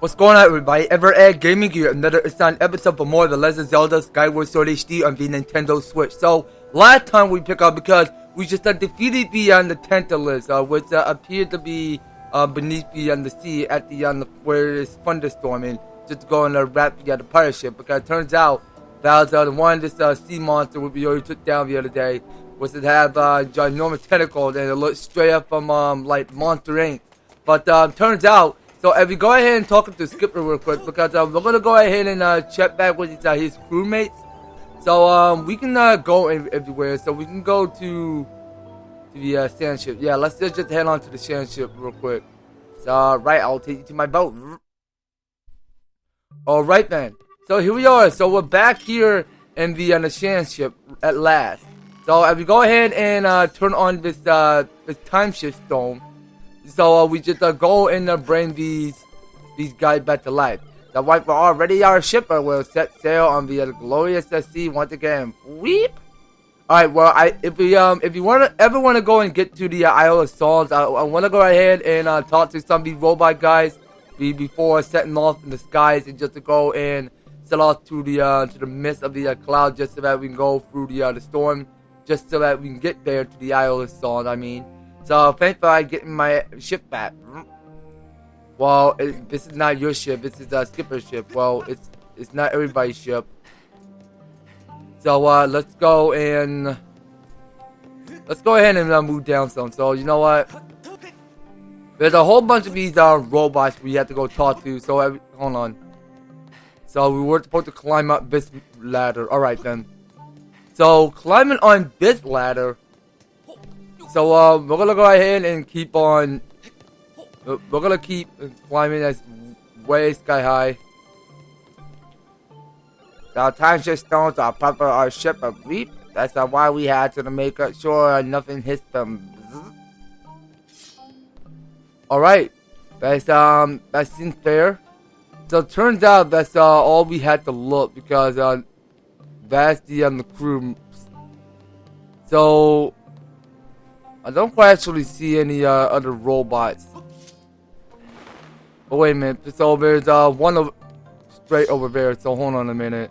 What's going on, everybody? EVER-TASTIC Gaming here, another assigned episode for more of the Legend of Zelda Skyward Sword HD on the Nintendo Switch. So, last time we pick up because we just defeated the Tantalus, which appeared to be beneath the sea at the where it's thunderstorming, just to go on the wrap the pirate ship. Because it turns out that was the one this sea monster we already took down the other day, was to have ginormous tentacles and it looked straight up from like Monster Inc. But turns out. So if we go ahead and talk to Skipper real quick, because we're gonna go ahead and check back with his crewmates. So we can go everywhere. So we can go to the sand ship. Yeah, let's just head on to the sand ship real quick. So right, I'll take you to my boat. All right then. So here we are. So we're back here in the sand ship at last. So if we go ahead and turn on this time shift stone. So we just go and bring these guys back to life. The wife we're already our shipper will set sail on the glorious sea once again. Weep. All right. Well, if you ever want to go and get to the Isle of Souls, I want to go ahead and talk to some of these robot guys before setting off in the skies and just to go and set off to the midst of the cloud, just so that we can go through the storm, just so that we can get there to the Isle of Souls. I mean. So, thankfully, I'm getting my ship back. Well, this is not your ship. This is Skipper's ship. Well, it's not everybody's ship. So, let's go ahead and move down some. So, you know what? There's a whole bunch of these robots we have to go talk to. So, hold on. So, we were supposed to climb up this ladder. All right, then. So, climbing on this ladder. So we're gonna go ahead and keep on. We're gonna keep climbing as way sky high. The time shift stones are proper our ship of reap. That's why we had to make sure nothing hits them. All right, that seems fair. So it turns out that's all we had to look, because that's the crew. So. I don't quite actually see any other robots. Oh wait a minute. So there's one straight over there. So hold on a minute.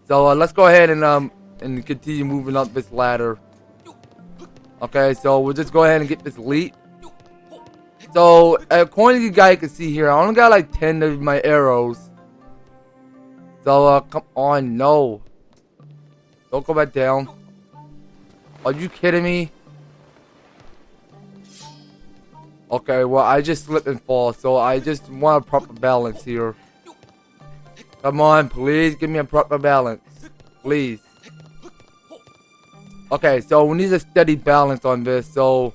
So let's go ahead and continue moving up this ladder. Okay, so we'll just go ahead and get this leap. So according to the guy you can see here, I only got like 10 of my arrows. So come on, no. Don't go back down. Are you kidding me? Okay, well, I just slip and fall, so I just want a proper balance here. Come on, please give me a proper balance. Please. Okay, so we need a steady balance on this, so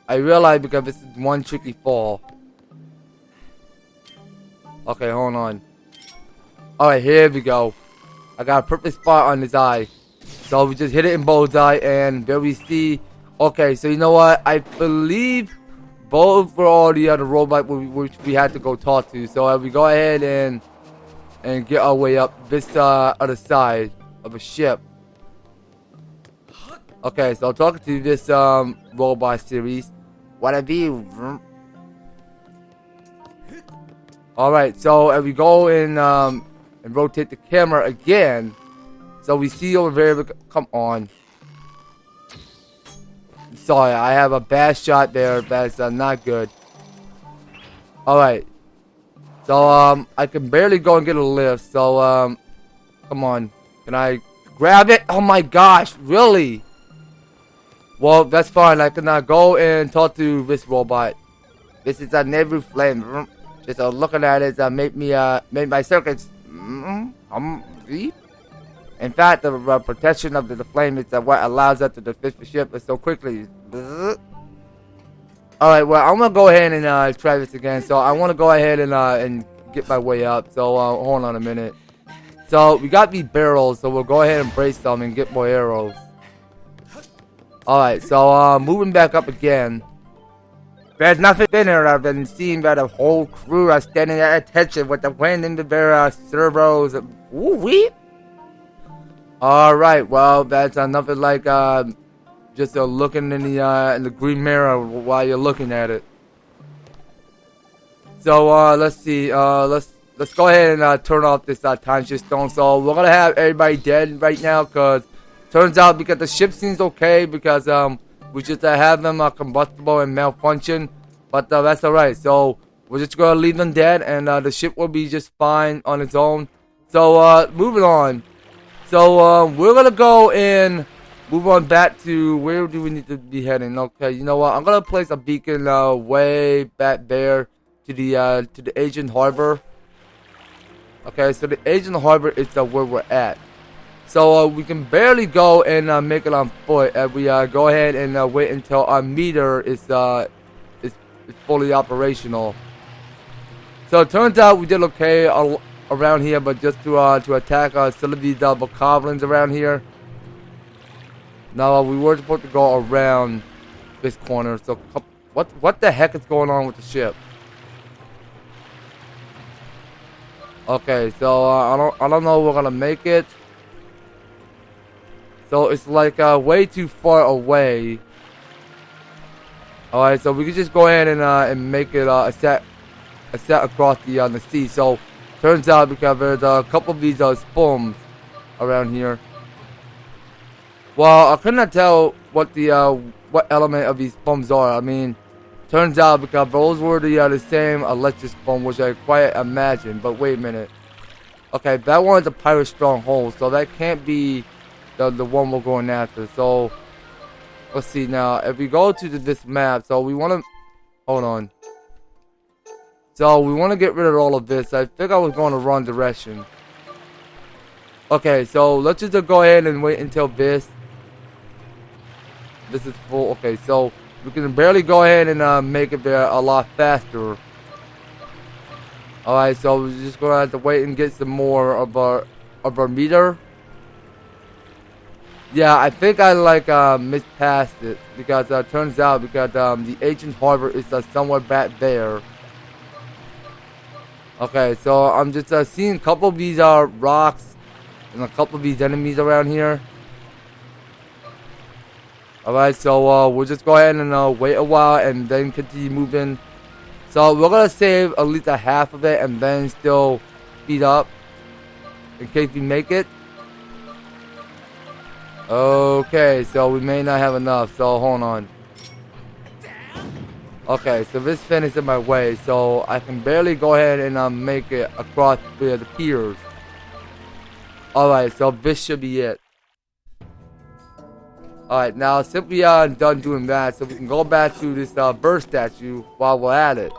I realize because this is one tricky fall. Okay, hold on. Alright, here we go. I got a perfect spot on his eye. So we just hit it in bullseye, and there we see. Okay, so you know what? I believe both were all the other robots which we had to go talk to. So we go ahead and get our way up this other side of a ship. Okay, so talking to this robot series. What have you? All right, so if we go and rotate the camera again, so we see over there. Come on. Sorry, I have a bad shot there. That's not good. Alright. So, I can barely go and get a lift. So, come on. Can I grab it? Oh my gosh, really? Well, that's fine. I can go and talk to this robot. This is a Navy flame. Just looking at it, make my circuits. Beep. In fact, the protection of the flame is what allows us to defend the ship so quickly. Alright, well, I'm going to go ahead and try this again. So, I want to go ahead and get my way up. So, hold on a minute. So, we got these barrels. So, we'll go ahead and brace them and get more arrows. Alright, so, moving back up again. There's nothing thinner than seeing that the whole crew are standing at attention with the wind in their servos. Ooh-wee! Alright, well, that's nothing like just looking in the green mirror while you're looking at it. So let's see. Let's go ahead and turn off this time shift stone. So we're gonna have everybody dead right now, cause turns out because the ship seems okay because we just have them combustible and malfunction, but that's alright. So we're just gonna leave them dead, and the ship will be just fine on its own. So moving on. So we're gonna go and move on back to where do we need to be heading? Okay, you know what? I'm gonna place a beacon way back there to the Asian Harbor. Okay, so the Asian Harbor is where we're at. So we can barely go and make it on foot, and we go ahead and wait until our meter is fully operational. So it turns out we did okay around here, but just to attack some of these bokoblins around here. Now we were supposed to go around this corner. So what the heck is going on with the ship? Okay, so I don't know if we're gonna make it. So it's like way too far away. All right, so we can just go ahead and make it a set across the sea. So turns out because there's a couple of these spoons around here. Well, I couldn't tell what what element of these spoons are. I mean, turns out because those were the same electric spoon, which I quite imagine. But wait a minute. Okay, that one's a pirate stronghold, so that can't be the one we're going after. So let's see now. If we go to this map, so we want to hold on. So we want to get rid of all of this. I think I was going the wrong direction. Okay, so let's just go ahead and wait until this is full. Okay, so we can barely go ahead and make it there a lot faster. Alright, so we're just gonna have to wait and get some more of our meter. Yeah, I think I mispassed it because turns out because the ancient harbor is somewhere back there. Okay, so I'm just seeing a couple of these rocks and a couple of these enemies around here. Alright, so we'll just go ahead and wait a while and then continue moving. So we're gonna save at least a half of it and then still speed up in case we make it. Okay, so we may not have enough, so hold on. Okay, so this fin is in my way, so I can barely go ahead and make it across the piers. Alright, so this should be it. Alright, now since we are done doing that, so we can go back to this bird statue while we're at it.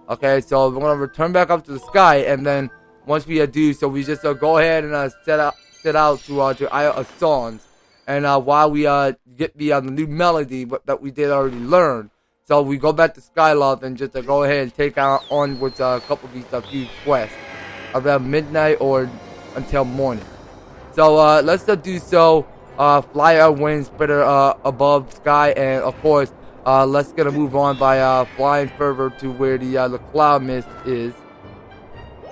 Okay, so we're going to return back up to the sky, and then once we do so, we just go ahead and set out to Isle of Songs. And while we get the new melody that we did already learn. So we go back to Skyloft and just go ahead and take on with a couple of these few quests around midnight or until morning. So let's do so. Fly our wings better above sky, and of course let's gonna move on by flying further to where the cloud mist is.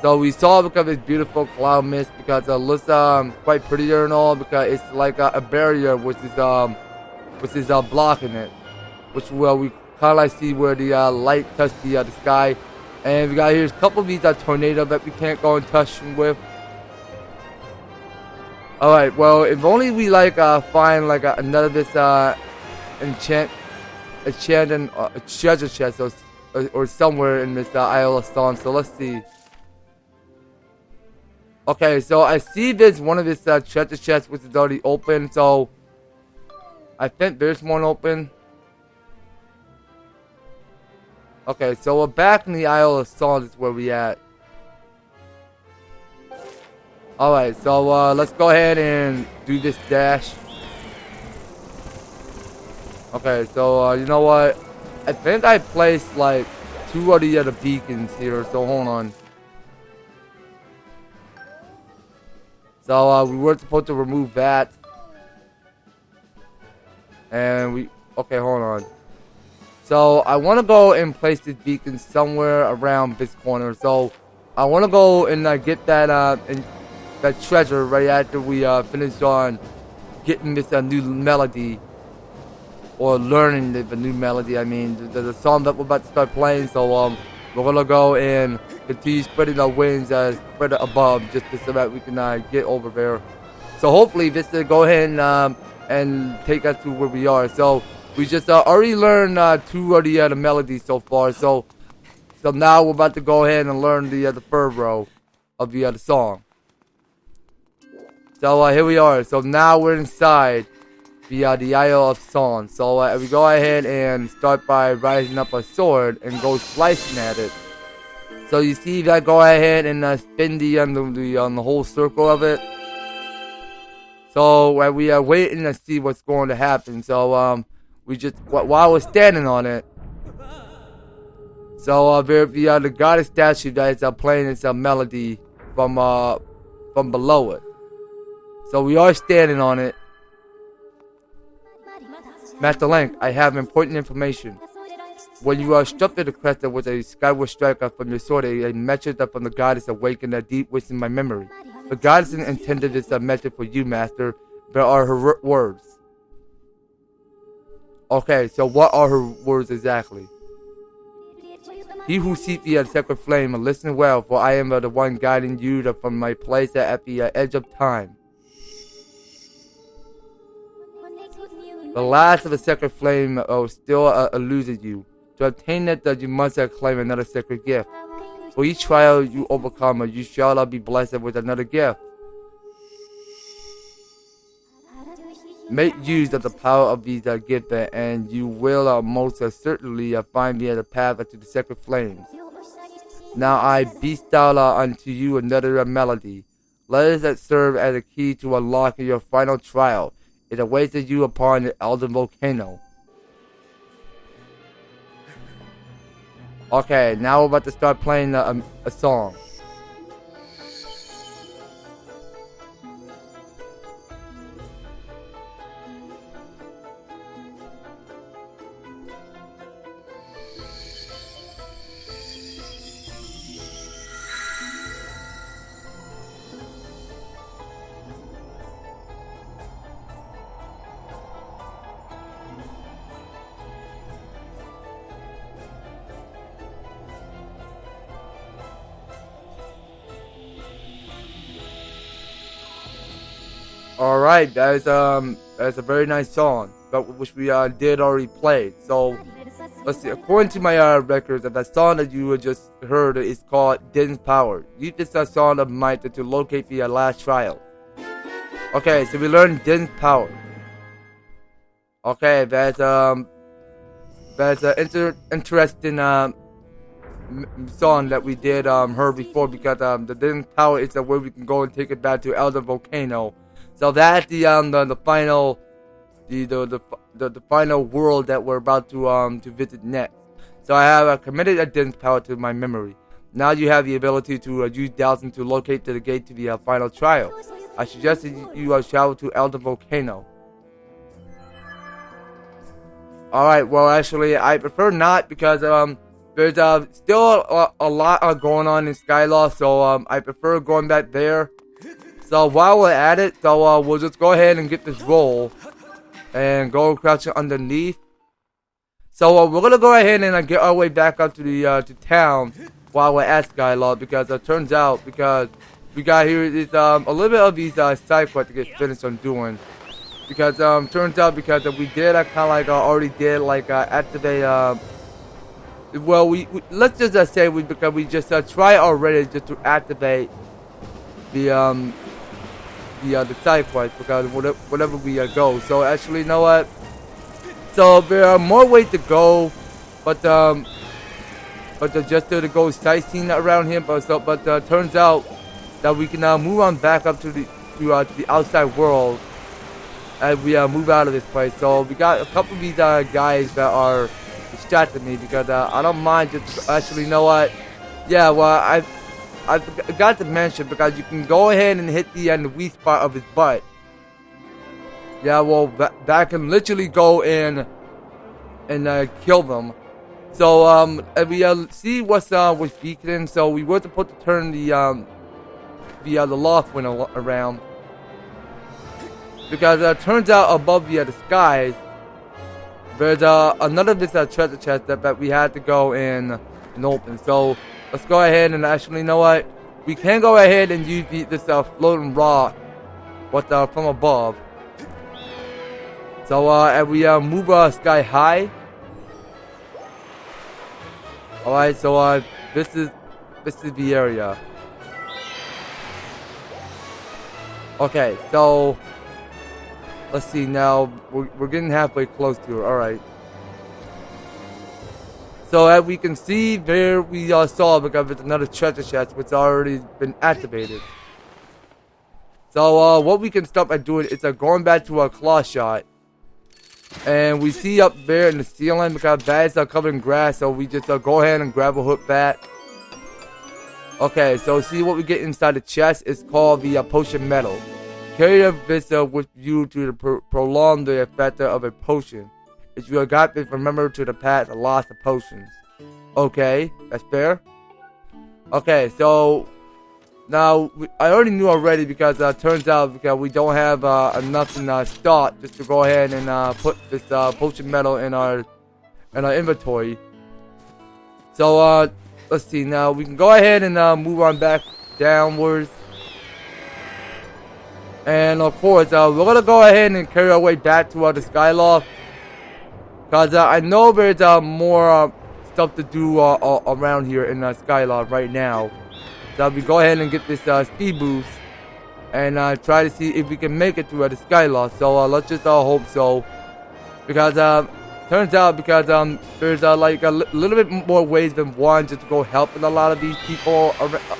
So we saw because it's beautiful cloud mist because it looks quite prettier and all because it's like a barrier which is blocking it, which we kind of like see where the light touch the sky. And we got here's a couple of these tornadoes that we can't go and touch them with. Alright, well, if only we find another this enchanted treasure chest or somewhere in this Isle of Stone. So let's see. Okay, so I see there's one of this treasure chests which is already open. So I think there's one open. Okay, so we're back in the Isle of Stone is where we at. Alright, so let's go ahead and do this dash. Okay, so you know what? I think I placed like 2 of the other beacons here, so hold on. So we were supposed to remove that. And okay, hold on. So I want to go and place this beacon somewhere around this corner. So I want to go and get that that treasure right after we finish on getting this new melody, or learning the new melody. I mean, the song that we're about to start playing. So we're gonna go and continue spreading our wings spread above just so that we can get over there. So hopefully this will go ahead and take us to where we are. So we just already learned 2 of the melodies so far. So now we're about to go ahead and learn the third row of the song. So here we are. So now we're inside the Isle of Song. So we go ahead and start by rising up a sword and go slicing at it. So you see that, go ahead and spin the whole circle of it. So we are waiting to see what's going to happen. So we just while we're standing on it. So the goddess statue that is playing its melody from below it. So we are standing on it. Master Link, I have important information. When you struck the crest with a skyward strike from your sword, a message from the goddess awakened a deep wish in my memory. The goddess intended this message for you, Master. There are her words. Okay, so what are her words exactly? He who seeks the sacred flame, listen well, for I am the one guiding you from my place at the edge of time. The last of the sacred flame still eludes you. To obtain it, you must claim another sacred gift. For each trial you overcome, you shall be blessed with another gift. Make use of the power of these gifts, and you will most certainly find the path to the sacred flames. Now I bestow unto you another melody. Let it serve as a key to unlock your final trial. It awaits you upon the Elden Volcano. Okay, now we're about to start playing a song. Alright, that's a very nice song, but which we did already play. So let's see. According to my records, that song that you just heard is called Din's Power. Use this song of might to locate the last trial. Okay, so we learned Din's Power. Okay, that's an interesting song that we did heard before, because the Din's Power is where we can go and take it back to Elder Volcano. So that's the final the final world that we're about to visit next. So I have committed a Din's Power to my memory. Now you have the ability to use Dowson to locate the gate to the final trial. I suggest that you travel to Elder Volcano. Alright, well actually I prefer not, because there's still a lot going on in Skyloft, so I prefer going back there. So while we're at it, so we'll just go ahead and get this roll and go crouching underneath. So we're gonna go ahead and get our way back up to the to town while we're at Skyloft, because it turns out, because we got here is a little bit of these side quests to get finished on doing. Because turns out, because we did kind of like already did like activate well we let's just say because we just tried already just to activate the side quest, because whatever we go. So actually, you know what? So there are more ways to go, but just to go sightseeing around here. But turns out that we can move on back up to the outside world as we move out of this place. So we got a couple of these guys that are distracting me, because I don't mind just actually, you know what? Yeah, well I forgot to mention, because you can go ahead and hit the weak spot of his butt. Yeah, well, that can literally go in and kill them. So if we see what's weakening, so we were supposed to turn the loft window around, because it turns out above the skies there's another treasure chest that we had to go and and open. So let's go ahead and actually, you know what? We can go ahead and use this floating rock from above. So and we move sky high. All right. So this is the area. Okay. So let's see now. We're getting halfway close to it. All right. So as we can see there, we saw because it's another treasure chest which already been activated. So what we can start by doing is going back to our claw shot. And we see up there in the ceiling because bats are covered in grass, so we just go ahead and grab a hook bat. Okay, so see what we get inside the chest is called the potion metal. Carry this with you to prolong the effect of a potion. If you got this, remember to the past a loss of potions. Okay, that's fair. Okay, so now I already knew already because turns out because we don't have enough in stock just to go ahead and put this potion metal in our inventory. So let's see now we can go ahead and move on back downwards. And of course we're gonna go ahead and carry our way back to the Skyloft. Because I know there's more stuff to do around here in Skyloft right now. So we go ahead and get this speed boost. And try to see if we can make it to the Skyloft. So let's just hope so. Because turns out because there's like a little bit more ways than one just to go helping a lot of these people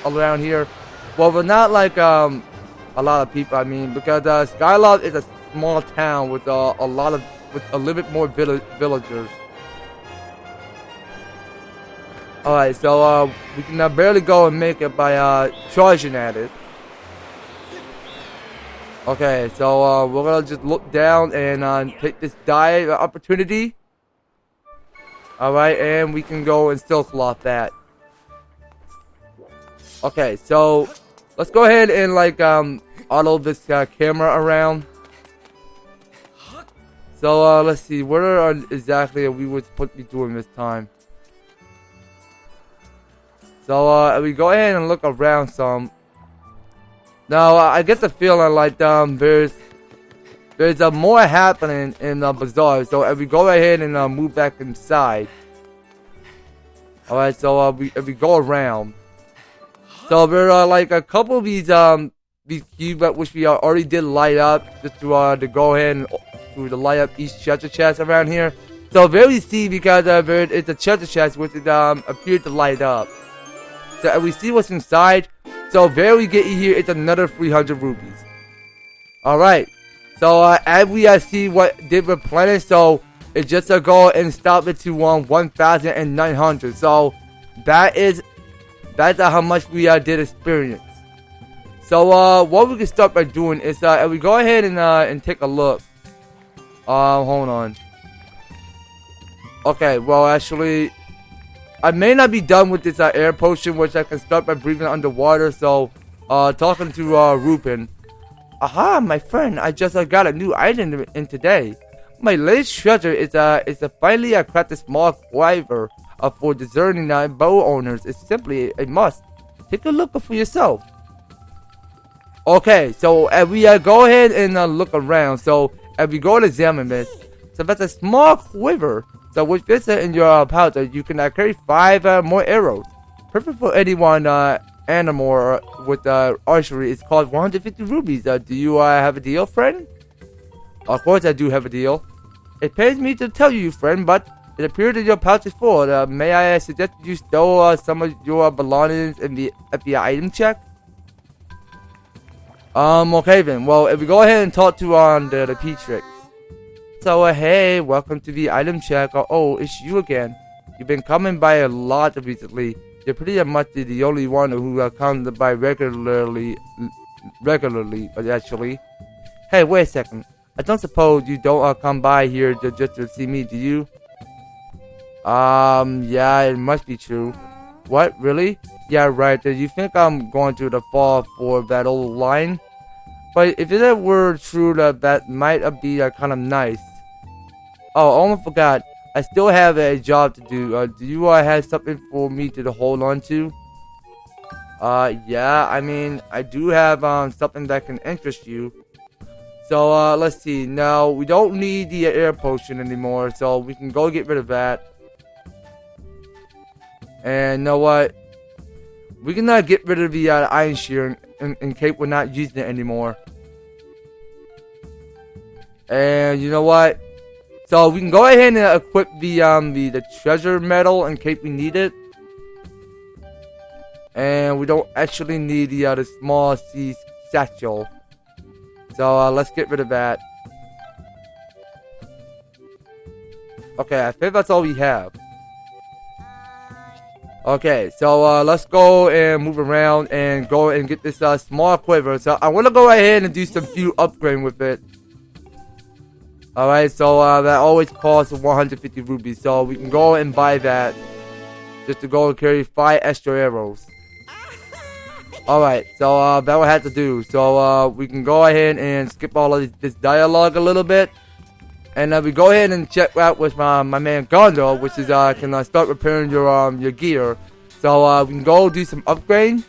around here. Well, we're not like a lot of people, I mean. Because Skyloft is a small town with with a little bit more villagers. Alright, so we can barely go and make it by charging at it. Okay, so we're gonna just look down and take this dive opportunity. Alright, and we can go and still cloth that. Okay, so let's go ahead and like auto this camera around. So let's see, what are exactly we were supposed to be doing this time? So we go ahead and look around some. Now I get the feeling like there's more happening in the bazaar. So if we go ahead and move back inside. All right, so if we go around. So there are like a couple of these cubes which we already did light up just to go ahead and to light up each treasure chest around here. So there you see because it's a treasure chest which it appeared to light up. So we see what's inside. So there we get here. It's another 300 rupees. All right. So as we see what did replenish, so it's just to go and stop it to 1,900. So that's how much we did experience. So what we can start by doing is if we go ahead and take a look. Hold on. Okay, well actually, I may not be done with this air potion, which I can start by breathing underwater. So, talking to Rupin. Aha, my friend, I just got a new item in today. My latest treasure is finally cracked a small quiver for discerning bow owners. It's simply a must. Take a look for yourself. Okay, so we go ahead and look around. So, if we go to examine this, so that's a small quiver. So with this in your pouch, you can carry 5 more arrows. Perfect for anyone animal with archery. It's called 150 rupees. Do you have a deal, friend? Of course I do have a deal. It pains me to tell you, friend, but it appears that your pouch is full. May I suggest you stole some of your belongings in the item check? Okay then. Well, if we go ahead and talk to the Peatrice. So hey, welcome to the item check. Oh, it's you again. You've been coming by a lot recently. You're pretty much the only one who comes by regularly, actually. Hey, wait a second. I don't suppose you don't come by here just to see me, do you? Yeah, it must be true. What, really? Yeah, right. You think I'm going to the fall for that old line? But if it were true, that might be kind of nice. Oh, I almost forgot. I still have a job to do. Do you have something for me to hold on to? Yeah, I mean, I do have something that can interest you. So, let's see. No, we don't need the air potion anymore, so we can go get rid of that. And you know what? We can get rid of the iron shear in case we're not using it anymore. And you know what? So we can go ahead and equip the treasure medal in case we need it. And we don't actually need the small sea satchel. So let's get rid of that. Okay, I think that's all we have. Okay, so let's go and move around and go and get this small quiver. So I want to go ahead and do some few upgrades with it. Alright, so that always costs 150 rubies. So we can go and buy that just to go and carry 5 extra arrows. Alright, so that will have to do. So we can go ahead and skip all of this dialogue a little bit. And we go ahead and check out with my man Gondo, which is can start repairing your gear. So we can go do some upgrade.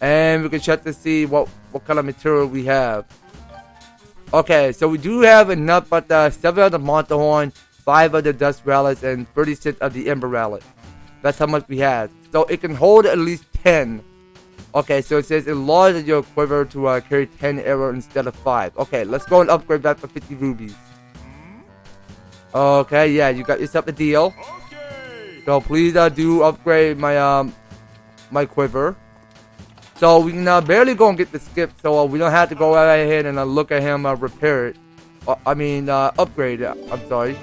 And we can check to see what kind of material we have. Okay, so we do have enough, but 7 of the Monster Horn, 5 of the Dust Relics, and 36 of the Ember Relic. That's how much we have. So it can hold at least 10. Okay, so it says enlarge your quiver to carry 10 arrows instead of 5. Okay, let's go and upgrade that for 50 rubies. Okay, yeah, you got yourself a deal. So please do upgrade my my quiver. So we can barely go and get the skip, so we don't have to go right ahead and look at him repair it. Upgrade it. I'm sorry.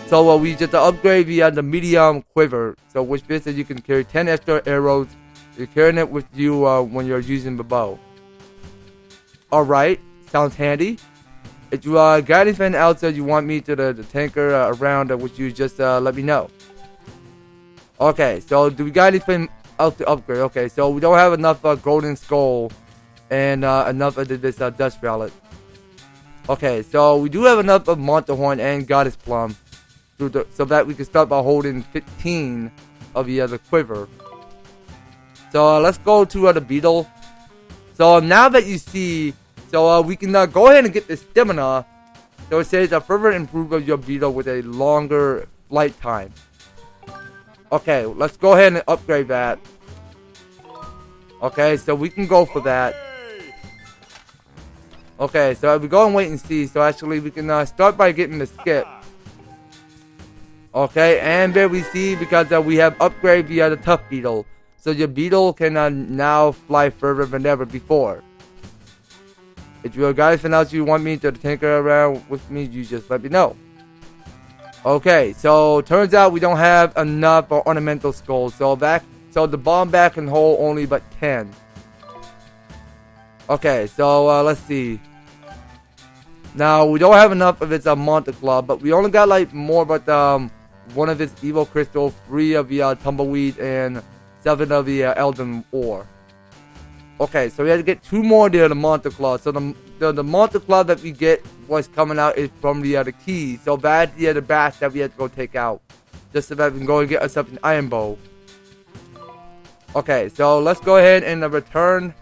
So we just upgrade the medium quiver. So which means that you can carry 10 extra arrows. You're carrying it with you when you're using the bow. Alright, sounds handy. If you got anything else that you want me to tinker around, which you just let me know. Okay, so do we got anything else to upgrade? Okay, so we don't have enough golden skull and enough of this dust relic. Okay, so we do have enough of Monster Horn and Goddess Plum, so that we can start by holding 15 of the quiver. So let's go to the beetle. So now that you see, so we can go ahead and get the stamina. So it says further improve of your beetle with a longer flight time. Okay, let's go ahead and upgrade that. Okay, so we can go for that. Okay, so we go and wait and see. So actually we can start by getting the skip. Okay, and there we see, because we have upgraded the tough beetle. So your beetle can now fly further than ever before. If you got anything else you want me to tinker around with me, you just let me know. Okay, so turns out we don't have enough ornamental skulls. So the bomb bag can hold only but 10. Okay, so let's see. Now we don't have enough of its Monster Claw, but we only got like more but one of its evil crystal, 3 of the tumbleweed, and 7 of the elden ore. Okay, so we have to get 2 more there, the Monster Claw. So the Monster Claw that we get was coming out is from the keys. So that's the batch that we have to go take out, just so that we can go and get ourselves an iron bow. Okay, so let's go ahead and return,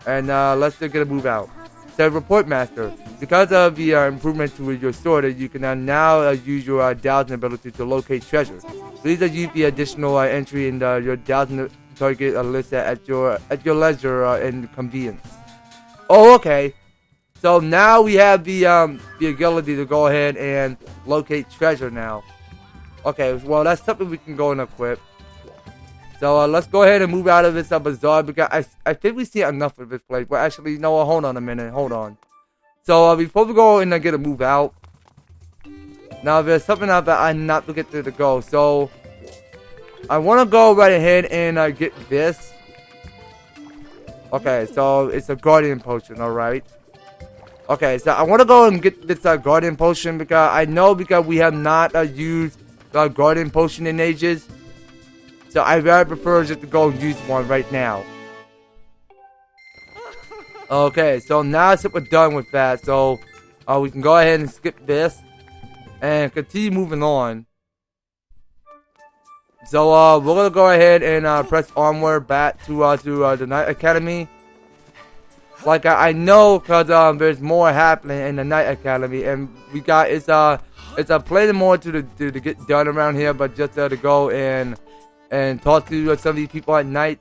and let's just get a move out. So report master, because of the improvement to your sword, you can now use your dowsing ability to locate treasure. Please use the additional entry in your dowsing target list at your leisure and convenience. Oh, okay. So now we have the ability to go ahead and locate treasure now. Okay, well that's something we can go and equip. So let's go ahead and move out of this bazaar, because I think we see enough of this place. Well, actually, no, hold on a minute. Hold on. So before we go and get a move out, now there's something out that I not forget to go. So I want to go right ahead and get this. Okay, so it's a guardian potion, alright. Okay, so I want to go and get this guardian potion, because I know because we have not used the guardian potion in ages. So I rather prefer just to go and use one right now. Okay, so now that we're done with that, so we can go ahead and skip this. and continue moving on. So we're gonna go ahead and press onward back to the Night Academy. Like I know, cause there's more happening in the Night Academy, and we got it's plenty more to get done around here, but just to go and talk to some of these people at night.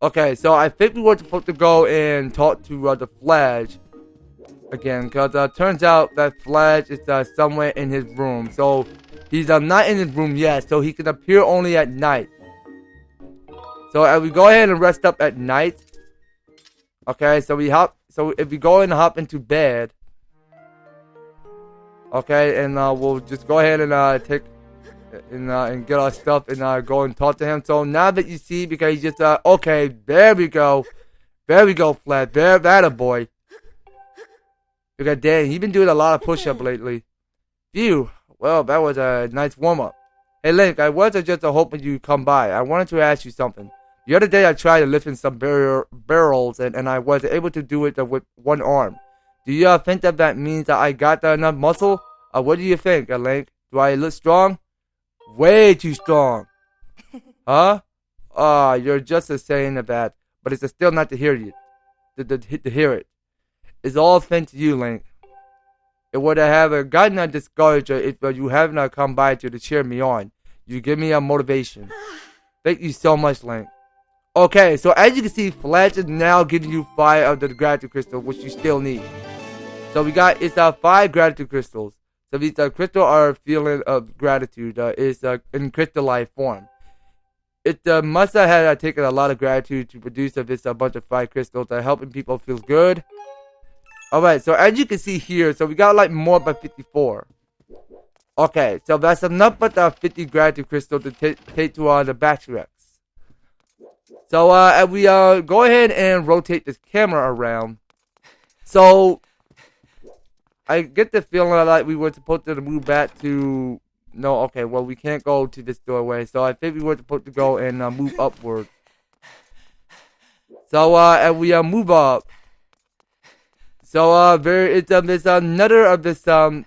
Okay, so I think we were supposed to go and talk to the Flash again, cause turns out that Flash is somewhere in his room. So he's not in his room yet, so he can appear only at night. So as we go ahead and rest up at night. Okay, so if we go and hop into bed. Okay, and we'll just go ahead and take and get our stuff and go and talk to him. So now that you see, because he just okay, there we go, Flash, there, that a boy. Because dang, he's been doing a lot of push-up lately. Phew, well, that was a nice warm-up. Hey Link, I wasn't just hoping you'd come by. I wanted to ask you something. The other day I tried to lift in some barrels and I was able to do it with one arm. Do you think that means that I got enough muscle? What do you think, Link? Do I look strong? Way too strong. Huh? You're just saying that, but it's still not to hear you. To hear it. It's all thanks to you, Link. It would have gotten discouraged if you haven't come by to cheer me on. You give me a motivation. Thank you so much, Link. Okay, so as you can see, Flash is now giving you 5 of the gratitude crystals, which you still need. So we got, it's 5 gratitude crystals. So these crystals are a feeling of gratitude. It's in crystallized form. It must have had taken a lot of gratitude to produce this bunch of 5 crystals helping people feel good. Alright, so as you can see here, so we got like more by 54. Okay, so that's enough but 50 gratitude crystals to take to the Peatrice. So as we go ahead and rotate this camera around. So I get the feeling like we were supposed to move back to... No, okay, well we can't go to this doorway. So I think we were supposed to go and move upward. So as we move up. So there's another of this there's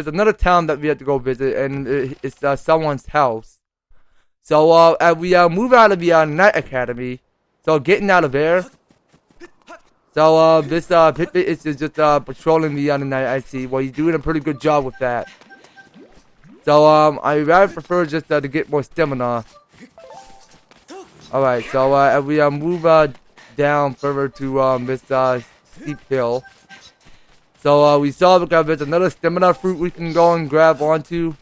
another town that we have to go visit, and it's someone's house. So as we move out of the Night Academy, so getting out of there. So this Peatrice is just patrolling the night. I see. Well, he's doing a pretty good job with that. So I rather prefer just to get more stamina. All right. So as we move down further to this steep hill. So we saw because there's another stamina fruit we can go and grab onto.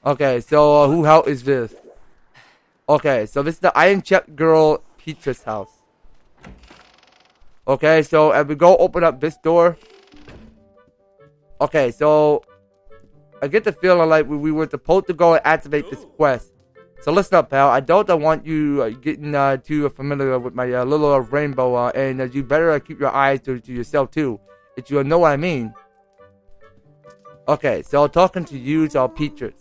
Okay, so who house is this? Okay, so this is the Iron Check Girl Peatrice house. Okay, so as we go open up this door. Okay, so I get the feeling like we were supposed to go and activate this quest. So listen up, pal. I don't want you getting too familiar with my little rainbow, and you better keep your eyes to yourself too, if you know what I mean. Okay, so talking to you, so Peatrice.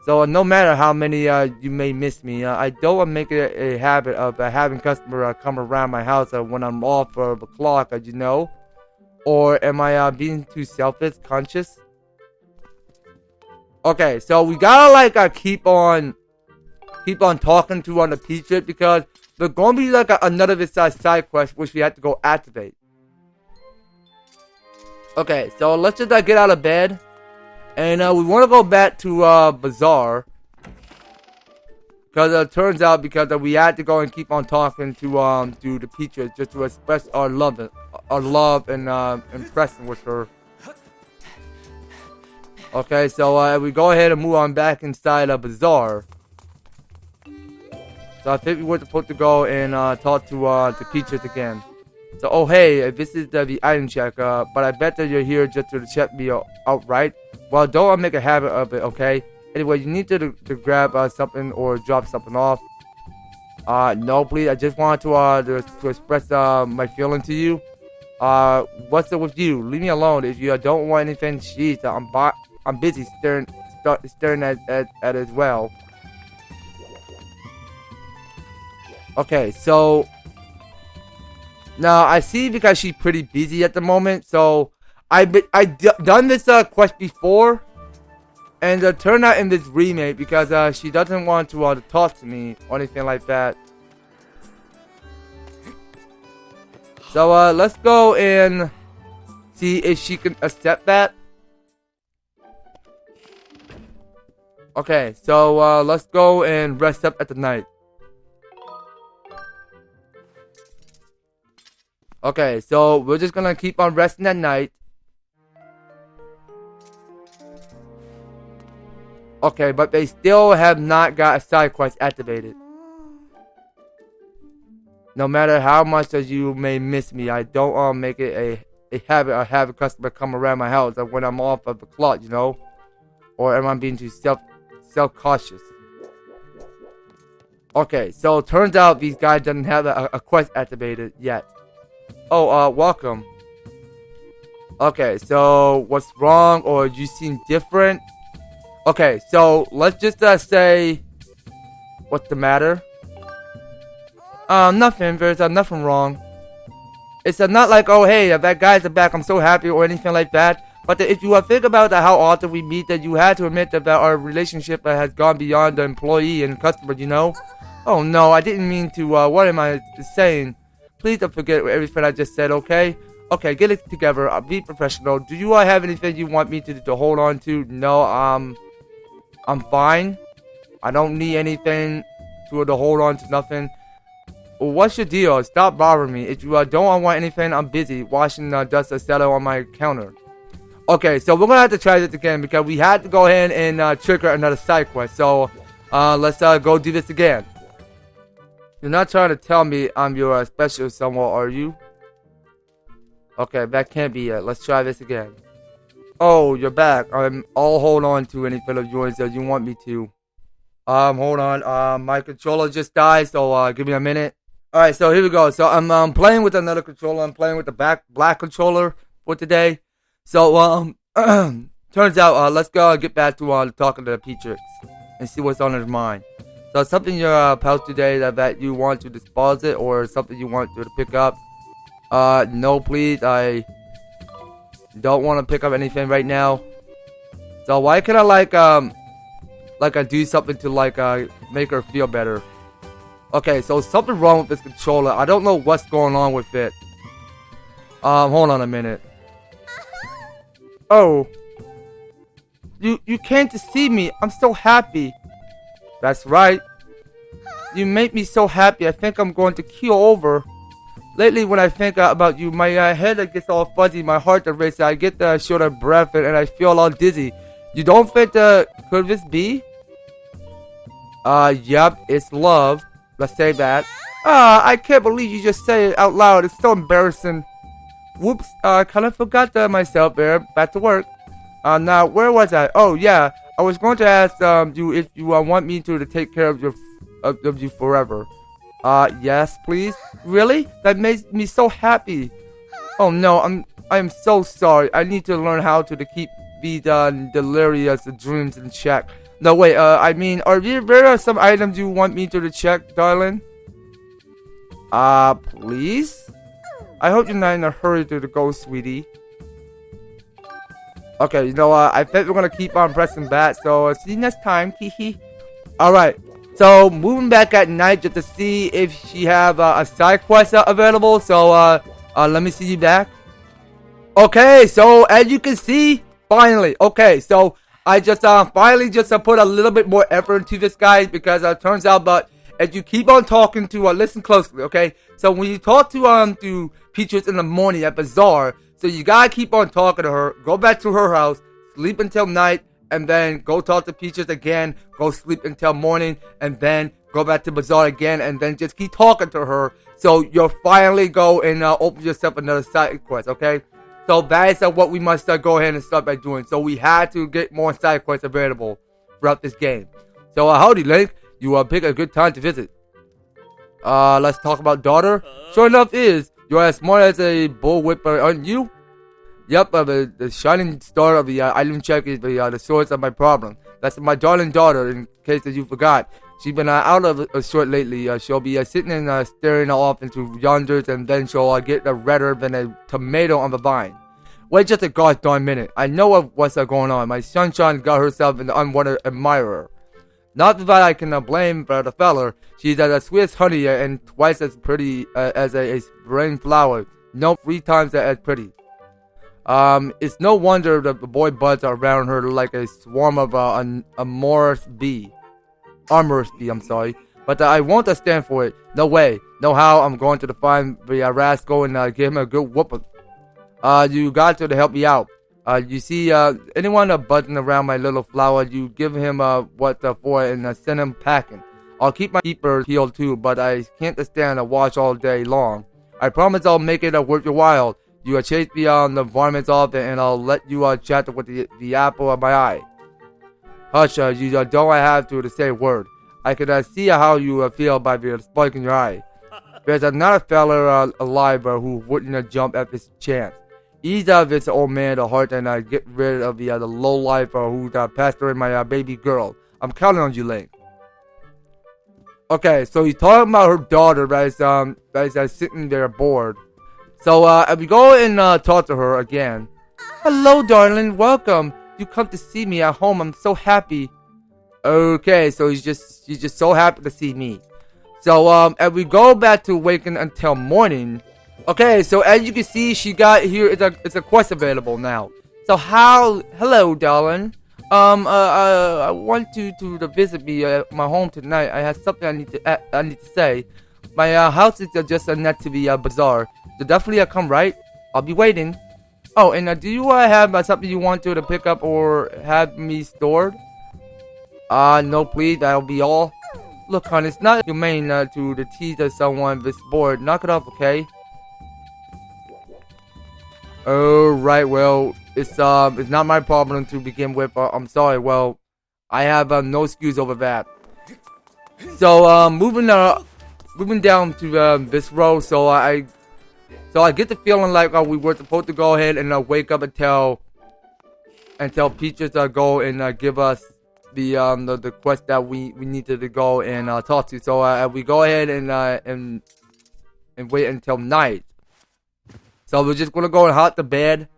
So no matter how many you may miss me, I don't want to make it a habit of having customers come around my house when I'm off for the clock, you know? Or am I being too selfish, conscious? Okay, so we gotta like keep on talking to the Peatrice because there's gonna be like another side quest which we have to go activate. Okay, so let's just get out of bed. And we want to go back to Bazaar. Because it turns out because we had to go and keep on talking to the Peatrice just to express our love and impressing with her. Okay, so we go ahead and move on back inside a Bazaar. So I think we were supposed to go and talk to Peatrice again. So, oh hey, this is the item check, but I bet that you're here just to check me out, right? Well, don't make a habit of it, okay? Anyway, you need to grab something or drop something off. No, please, I just wanted to express my feeling to you. What's up with you? Leave me alone. If you don't want anything, jeez, I'm busy staring at it as well. Okay, so Now, I see because she's pretty busy at the moment, so I done this quest before, and it turned out in this remake because she doesn't want to talk to me or anything like that. So let's go and see if she can accept that. Okay, so let's go and rest up at the night. Okay, so we're just gonna keep on resting at night. Okay, but they still have not got a side quest activated. No matter how much as you may miss me, I don't make it a habit or have a customer come around my house when I'm off of the clock, you know? Or am I being too self-cautious? Okay, so it turns out these guys doesn't have a quest activated yet. Oh, welcome. Okay, so what's wrong, or you seem different? Okay, so let's just say, what's the matter? Nothing. There's nothing wrong. It's not like, oh hey, that guy's back, I'm so happy, or anything like that. But if you think about how often we meet, that you had to admit that our relationship has gone beyond the employee and customer, you know? Oh no, I didn't mean to. What am I saying? Please don't forget everything I just said, okay? Okay, get it together. Be professional. Do you have anything you want me to hold on to? No, I'm fine. I don't need anything to hold on to nothing. Well, what's your deal? Stop bothering me. If you don't want anything, I'm busy washing dust or settle on my counter. Okay, so we're gonna have to try this again because we had to go ahead and trigger another side quest. So let's go do this again. You're not trying to tell me I'm your special someone, are you? Okay, that can't be it. Let's try this again. Oh, you're back. I'll hold on to anything of yours that you want me to. Hold on. My controller just died, so give me a minute. Alright, so here we go. So I'm playing with another controller. I'm playing with the black controller for today. So turns out let's go get back to talking to Peatrice and see what's on his mind. So something your pals today that you want to dispose it, or something you want to pick up? No please, I don't want to pick up anything right now. So why can I I do something to make her feel better? Okay, so something wrong with this controller. I don't know what's going on with it. Hold on a minute. Oh, you came to see me. I'm so happy. That's right. You make me so happy. I think I'm going to keel over. Lately, when I think about you, my head gets all fuzzy, my heart races. I get short of breath, and I feel all dizzy. You don't think could this be? Yep, it's love. Let's say that. I can't believe you just said it out loud. It's so embarrassing. Whoops, kind of forgot myself there. Back to work. Now, where was I? Oh, yeah. I was going to ask you if you want me to take care of you forever. Yes, please. Really? That makes me so happy. Oh no, I'm so sorry. I need to learn how to keep these delirious dreams in check. No, wait. I mean, are there some items you want me to check, darling? Please. I hope you're not in a hurry to go, sweetie. Okay, you know what? I think we're gonna keep on pressing back. So see you next time, hee. All right. So moving back at night just to see if she have a side quest available. So let me see you back. Okay, so as you can see, finally. Okay, so I just finally just put a little bit more effort into this, guys, because it turns out, but as you keep on talking to listen closely, okay? So when you talk to Peatrice in the morning at Bazaar, so you gotta keep on talking to her, go back to her house, sleep until night, and then go talk to Peatrice again, go sleep until morning, and then go back to Bazaar again, and then just keep talking to her. So you'll finally go and open yourself another side quest, okay? So that is what we must go ahead and start by doing. So we had to get more side quests available throughout this game. So howdy, Link. You pick a good time to visit. Let's talk about daughter. Sure enough is. You're as smart as a bullwhip, aren't you? Yep, the shining star of the item check is the source of my problem. That's my darling daughter, in case that you forgot. She's been out of a sort lately. She'll be sitting and staring off into yonders, and then she'll get redder than a tomato on the vine. Wait just a gosh darn minute. I know what's going on. My sunshine got herself an unwanted admirer. Not that I can blame for the feller. She's as sweet as honey and twice as pretty as a spring flower. No, 3 times as pretty. It's no wonder that the boy buds are around her like a swarm of amorous bee. I'm sorry. But I won't stand for it. No way. No how. I'm going to find the rascal and give him a good whooping. You got to help me out. You see, anyone buzzing around my little flower, you give him what for and send him packing. I'll keep my keeper healed too, but I can't stand to watch all day long. I promise I'll make it worth your while. You chase the varmints off and I'll let you chat with the apple of my eye. Hush, you don't have to say a word. I can see how you feel by the spark in your eye. There's not a fella alive who wouldn't jump at this chance. Ease out of this old man the heart and get rid of the lowlife who's pastoring my baby girl. I'm counting on you, Link. Okay, so he's talking about her daughter that is sitting there bored. So if we go and talk to her again. Hello, darling. Welcome. You come to see me at home. I'm so happy. Okay, so she's just so happy to see me. So if we go back to waking until morning. Okay, so as you can see, she got here. It's a quest available now. So hello, darling. I want you to visit me at my home tonight. I have something I need to say. My house is just not to be bizarre. So definitely come right. I'll be waiting. Oh, and do you have something you want to pick up or have me stored? No, please. That'll be all. Look, hon, it's not humane to tease someone this bored. Knock it off, okay? Alright, well, it's not my problem to begin with. I'm sorry. Well, I have no excuse over that. So moving down to this row. So I get the feeling like we were supposed to go ahead and wake up until Peatrice go and give us the quest that we needed to go and talk to. So we go ahead and wait until night. So we're just gonna go and hop to bed,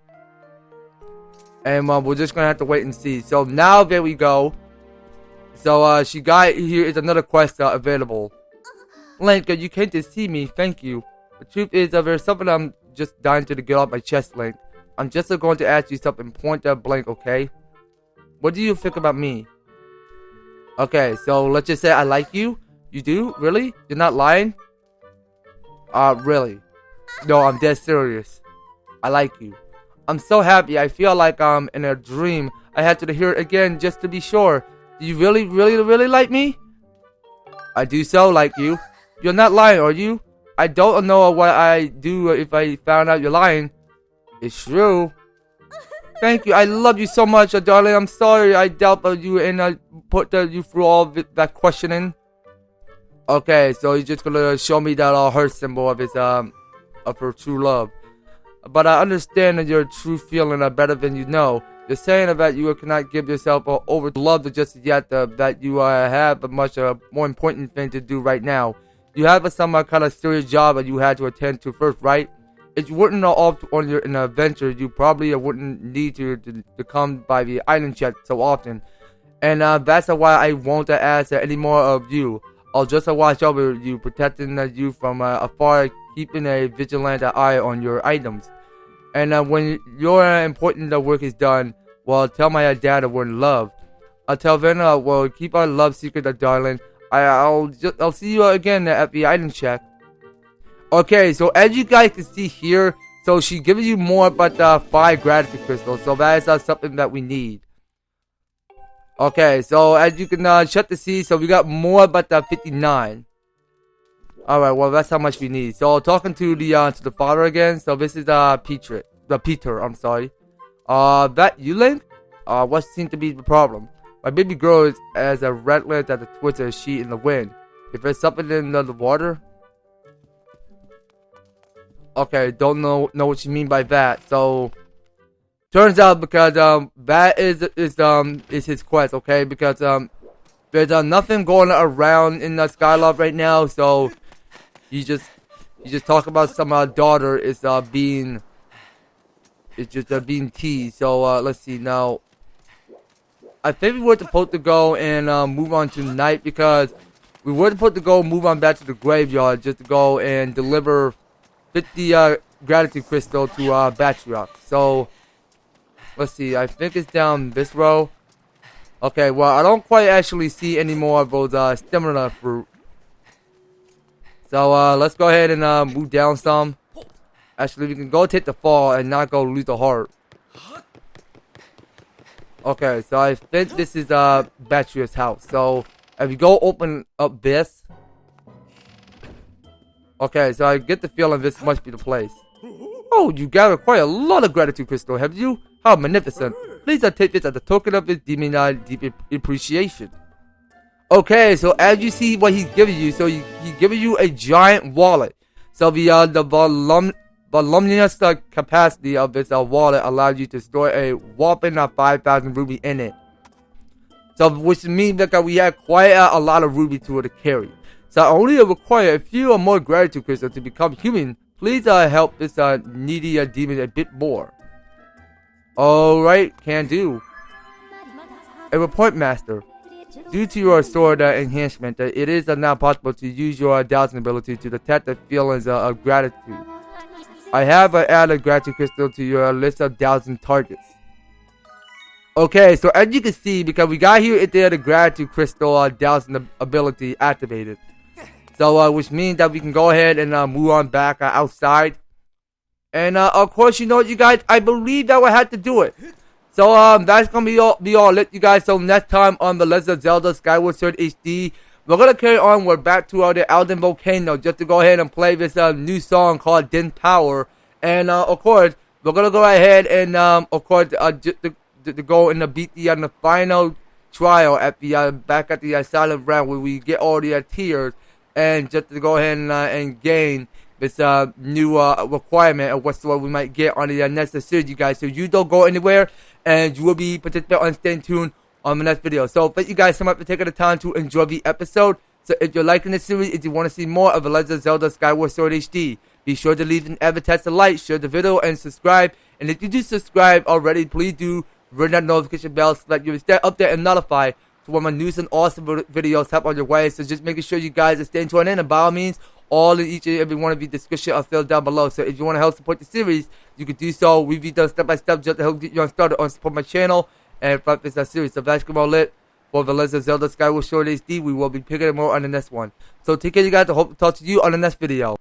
and we're just gonna have to wait and see. So now there we go. So she got here is another quest available. Link, you came to see me. Thank you. The truth is, there's something I'm just dying to get off my chest, Link. I'm just going to ask you something point blank, okay? What do you think about me? Okay, so let's just say I like you. You do? Really? You're not lying? Really? No, I'm dead serious. I like you. I'm so happy. I feel like I'm in a dream. I had to hear it again just to be sure. Do you really, really, really like me? I do so like you. You're not lying, are you? I don't know what I'd do if I found out you're lying. It's true. Thank you. I love you so much, darling. I'm sorry I doubted you and I put you through all that questioning. Okay, so he's just gonna show me that heart symbol of his of her true love. But I understand that your true feeling are better than you know. You're saying that you cannot give yourself over to love just yet. That you have a much more important thing to do right now. You have some kind of serious job that you had to attend to first, right? If you weren't off on an adventure, you probably wouldn't need to come by the island chat so often. And that's why I won't ask any more of you. I'll just watch over you, protecting you from afar, keeping a vigilant eye on your items. And when your important work is done, well, tell my dad we're in love. Until then, we'll keep our love secret, darling. I'll see you again at the item check. Okay, so as you guys can see here, so she gives you more but 5 gratitude crystals. So that is something that we need. Okay, so as you can check to see, so we got more but 59. Alright, well that's how much we need. So talking to the father again. So this is Peter, I'm sorry. That you, Link? What seems to be the problem? My baby girl is as a redland as the twists of a sheet in the wind. If there's something in the water. Okay, don't know what you mean by that. So turns out because that is his quest, okay? Because There's nothing going around in the Skyloft right now, so you just talk about some daughter is being teased. So let's see now. I think we were supposed to go and move on to night, because we were supposed to go move on back to the graveyard just to go and deliver 50 gratitude crystal to Peatrice. So let's see. I think it's down this row. Okay, well, I don't quite actually see any more of those stamina fruit. So let's go ahead and move down some. Actually, we can go take the fall and not go lose the heart. Okay, so I think this is Peatrice's house. So if you go open up this. Okay, so I get the feeling this must be the place. Oh, you gathered quite a lot of gratitude crystal, have you? How magnificent. Please take this as a token of his deep appreciation. Okay, so as you see what he's giving you, so he's giving you a giant wallet. So the voluminous capacity of this wallet allows you to store a whopping 5,000 ruby in it. So which means that we have quite a lot of ruby to carry. So I only require a few or more gratitude crystals to become human. Please help this needy demon a bit more. Alright, can do. A report, master. Due to your sword enhancement, it is now possible to use your dowsing ability to detect the feelings of gratitude. I have added gratitude crystal to your list of dowsing targets. Okay, so as you can see, because we got here, the gratitude crystal dowsing ability activated. So, which means that we can go ahead and move on back outside. And, of course, you know what, you guys, I believe that we had to do it. So, that's gonna be all lit, you guys. So, next time on the Legend of Zelda Skyward Sword HD, we're gonna carry on. We're back to the Elden Volcano just to go ahead and play this new song called Din Power. And, of course, we're gonna go ahead and, of course, just to go and beat the final trial at the back at the Silent Realm, where we get all the tears. And just to go ahead and gain this new requirement of what we might get on the next series, you guys. So you don't go anywhere, and you will be participating on staying tuned on the next video. So thank you guys so much for taking the time to enjoy the episode. So if you're liking this series, if you want to see more of the Legend of Zelda Skyward Sword HD, be sure to leave an EVER-TASTIC like, share the video, and subscribe. And if you do subscribe already, please do ring that notification bell so that you'll stay up there and notified when my news and awesome videos help on your way. So just making sure you guys are staying tuned in, and by all means, all in each and every one of the description are filled down below. So if you want to help support the series, you can do so. We've done step by step just to help get you on started on support my channel and fight this series. So that's more lit for the Legend of Zelda Skyward Sword HD. We will be picking it more on the next one. So take care, you guys. I hope to talk to you on the next video.